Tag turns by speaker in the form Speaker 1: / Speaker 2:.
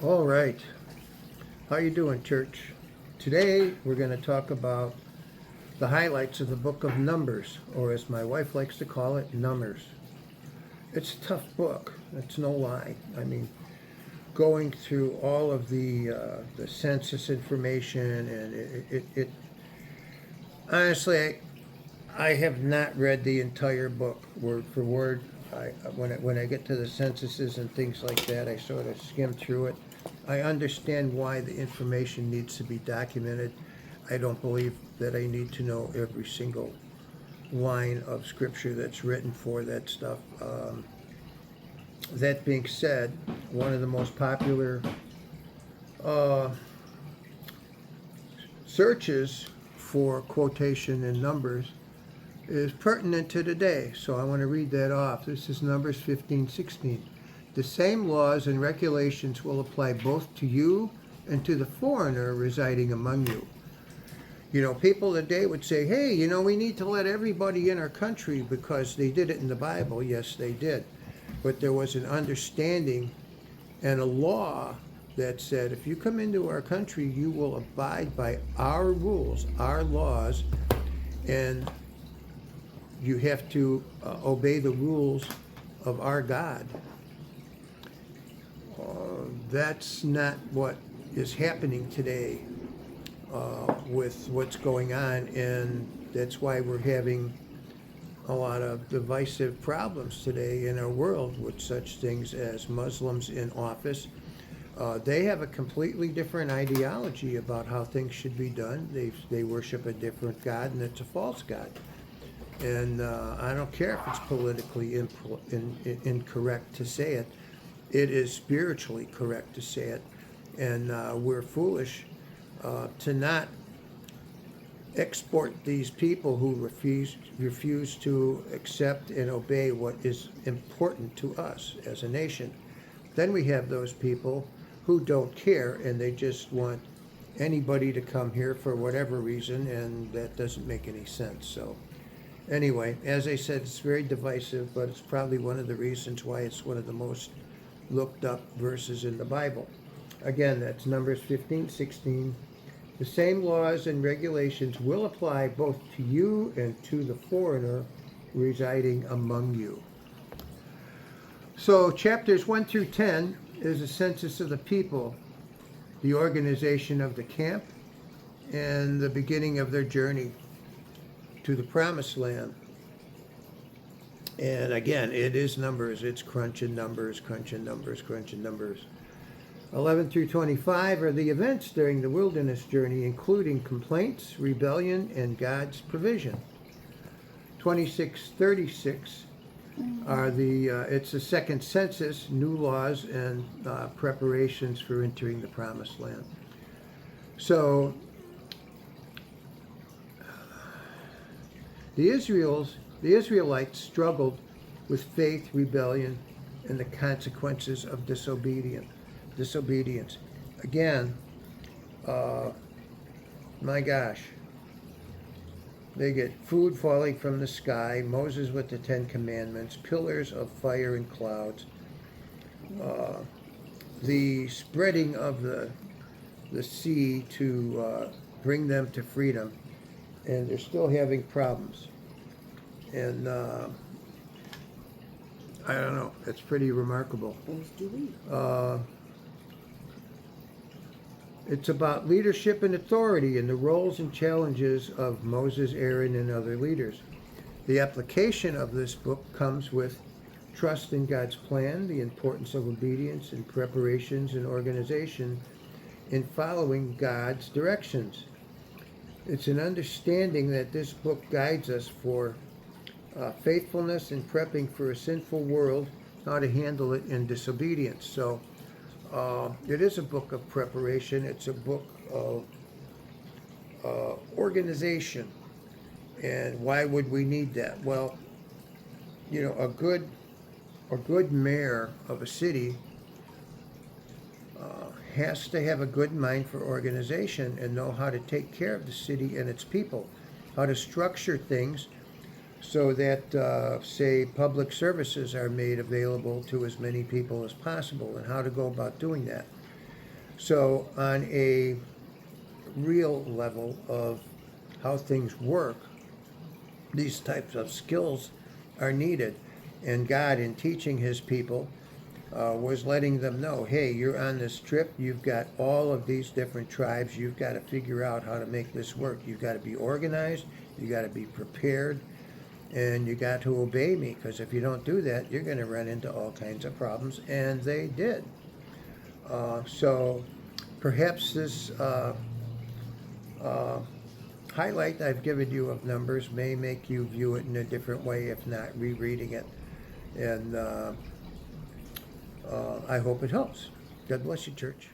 Speaker 1: All right. How you doing, church? Today we're going to talk about the highlights of the book of Numbers, or as my wife likes to call it, Numbers. It's a tough book. It's no lie. I mean, going through all of the census information, and it honestly, I have not read the entire book word for word. When I get to the censuses and things like that, I sort of skim through it. I understand why the information needs to be documented. I don't believe that I need to know every single line of scripture that's written for that stuff. That being said, one of the most popular uh, searches for quotation in Numbers is pertinent to today, so I want to read that off. This is Numbers 15:16. The same laws and regulations will apply both to you and to the foreigner residing among you. You know, people today would say, hey, we need to let everybody in our country because they did it in the Bible. Yes, they did. But there was an understanding and a law that said if you come into our country, you will abide by our rules, our laws, and you have to obey the rules of our God. That's not what is happening today with what's going on, and that's why we're having a lot of divisive problems today in our world with such things as Muslims in office. They have a completely different ideology about how things should be done. They worship a different God, and it's a false God. And I don't care if it's politically incorrect to say it. It is spiritually correct to say it. And we're foolish to not export these people who refuse to accept and obey what is important to us as a nation. Then we have those people who don't care and they just want anybody to come here for whatever reason, and that doesn't make any sense. So anyway, as I said, it's very divisive, but it's probably one of the reasons why it's one of the most looked up verses in the Bible. Again, that's Numbers 15:16. The same laws and regulations will apply both to you and to the foreigner residing among you. So, chapters 1 through 10 is a census of the people, the organization of the camp, and the beginning of their journey to the promised land. And again, it is numbers. It's crunching numbers, crunching numbers, crunching numbers. 11 through 25 are the events during the wilderness journey, including complaints, rebellion, and God's provision. 26-36 are it's the second census, new laws, and preparations for entering the promised land. So the Israelites struggled with faith, rebellion, and the consequences of disobedience. Again, my gosh, they get food falling from the sky, Moses with the Ten Commandments, pillars of fire and clouds, the spreading of the sea to bring them to freedom, and they're still having problems. And I don't know, it's pretty remarkable. It's about leadership and authority and the roles and challenges of Moses, Aaron, and other leaders. The application of this book comes with trust in God's plan, the importance of obedience and preparations and organization in following God's directions. It's an understanding that this book guides us for faithfulness in prepping for a sinful world, how to handle it in disobedience. So it is a book of preparation. It's a book of organization. And why would we need that? Well, a good mayor of a city has to have a good mind for organization and know how to take care of the city and its people, how to structure things so that, say, public services are made available to as many people as possible, and how to go about doing that. So on a real level of how things work, these types of skills are needed. And God, in teaching his people, was letting them know, hey, you're on this trip, you've got all of these different tribes, you've got to figure out how to make this work. You've got to be organized, you got to be prepared, and you got to obey me, because if you don't do that, you're going to run into all kinds of problems. And they did. So perhaps this highlight I've given you of Numbers may make you view it in a different way, if not rereading it. And I hope it helps. God bless you, church.